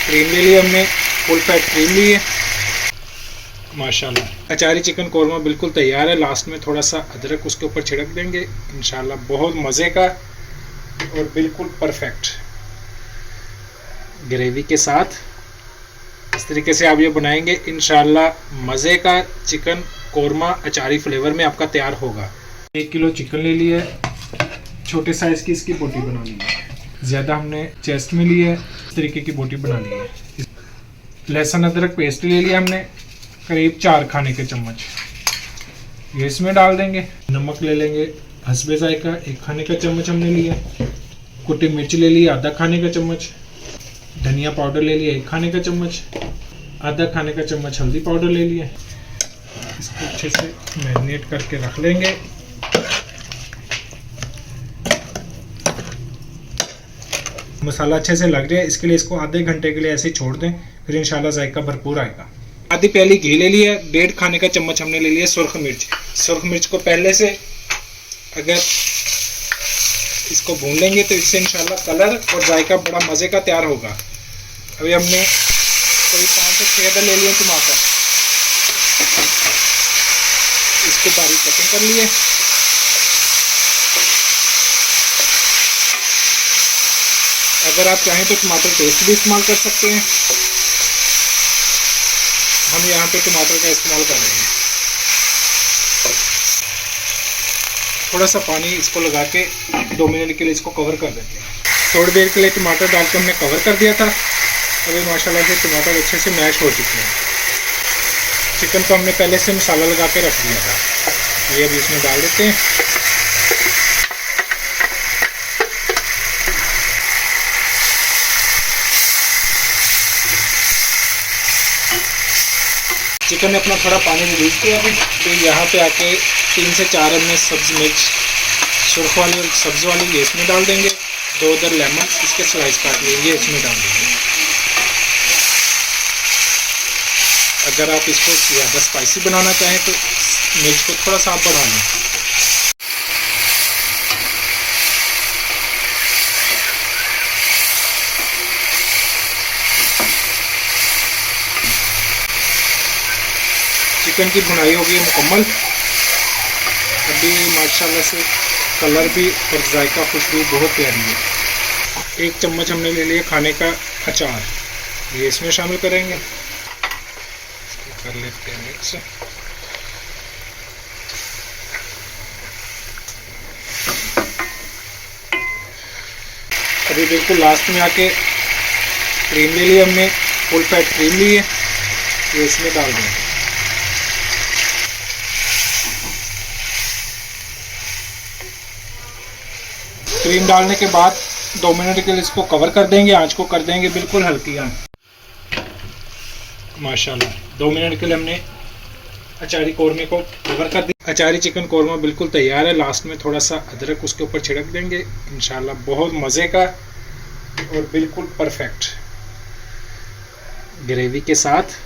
Cream ले ली हमने, full fat cream ली है माशाल्लाह। अचारी चिकन कौरमा बिल्कुल तैयार है। लास्ट में थोड़ा सा अदरक उसके ऊपर छिड़क देंगे इंशाल्लाह, बहुत मज़े का और बिल्कुल परफेक्ट ग्रेवी के साथ। इस तरीके से आप ये बनाएंगे इंशाल्लाह मज़े का चिकन कौरमा अचारी फ्लेवर में आपका तैयार होगा। 1 किलो चिकन ले लिया है, छोटे साइज़ की इसकी बोटी बना ली है, ज़्यादा हमने चेस्ट में ली है, इस तरीके की बोटी बना ली है। लहसुन अदरक पेस्ट ले लिया हमने करीब 4 खाने के चम्मच, ये इसमें डाल देंगे। नमक ले लेंगे हस्बे जायका 1 खाने का चम्मच हमने लिया। कुटी मिर्च ले लिया आधा खाने का चम्मच। धनिया पाउडर ले लिया 1 खाने का चम्मच। आधा खाने का चम्मच हल्दी पाउडर ले लिया। इसको अच्छे से मैरिनेट करके रख लेंगे। मसाला अच्छे से लग जाए इसके लिए इसको आधे घंटे के लिए ऐसे ही छोड़ दें, फिर इंशाल्लाह जायका भरपूर आएगा। आधी प्याली घी ले लिया, 1.5 खाने का चम्मच हमने ले लिया सुर्ख मिर्च। सुर्ख मिर्च को पहले से अगर इसको भून लेंगे तो इससे इंशाल्लाह कलर और जायका बड़ा मज़े का तैयार होगा। अभी हमने कोई 5 से 6 अदर ले लिए टमाटर, इसको बारीक कटिंग कर लिए। अगर आप चाहें तो टमाटर पेस्ट भी इस्तेमाल कर सकते हैं, हम यहाँ पे टमाटर का इस्तेमाल कर रहे हैं। थोड़ा सा पानी इसको लगा के 2 मिनट के लिए इसको कवर कर देते हैं। थोड़ी देर के लिए टमाटर डाल के हमने कवर कर दिया था। अभी माशाल्लाह से टमाटर अच्छे से मैश हो चुके हैं। चिकन को हमने पहले से मसाला लगा के रख दिया था, ये अभी इसमें डाल देते हैं। चिकन ने अपना थोड़ा पानी रिलीज किया अभी, तो यहाँ पे आके 3 से 4 हमने सब्ज़ मिर्च सुर्ख वाली और सब्ज़ वाली ये इसमें डाल देंगे। 2 अदर लेमन इसके स्लाइस काट लेंगे, इसमें डाल देंगे। अगर आप इसको ज़्यादा स्पाइसी बनाना चाहें तो मिर्च को थोड़ा सा आप बढ़ा लें। चिकन की भुनाई होगी मुकम्मल। अभी माशाल्लाह से कलर भी और जायका खुशबू बहुत प्यारी है। 1 चम्मच हमने ले लिया खाने का अचार, ये इसमें शामिल करेंगे। इसको कर लेते हैं मिक्स। अभी बिल्कुल लास्ट में आके क्रीम ले ली हमने, फुल फैट क्रीम ली है, ये इसमें डाल देंगे। क्रीम डालने के बाद 2 मिनट के लिए इसको कवर कर देंगे। आंच को कर देंगे बिल्कुल हल्की आंच। माशाल्लाह 2 मिनट के लिए हमने अचारी कौरमे को कवर कर दिया। अचारी चिकन कौरमा बिल्कुल तैयार है। लास्ट में थोड़ा सा अदरक उसके ऊपर छिड़क देंगे इंशाल्लाह, बहुत मज़े का और बिल्कुल परफेक्ट ग्रेवी के साथ।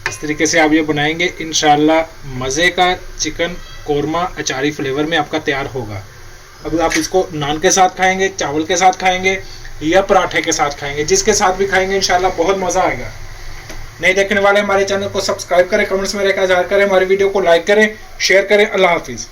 इस तरीके से आप ये बनाएंगे इंशाल्लाह मज़े का चिकन कौरमा अचारी फ्लेवर में आपका तैयार होगा। अब आप इसको नान के साथ खाएंगे, चावल के साथ खाएंगे या पराठे के साथ खाएंगे, जिसके साथ भी खाएंगे इंशाल्लाह बहुत मज़ा आएगा। नहीं देखने वाले हमारे चैनल को सब्सक्राइब करें, कमेंट्स में रहकर इज़हार करें, हमारी वीडियो को लाइक करें, शेयर करें। अल्लाह हाफिज़।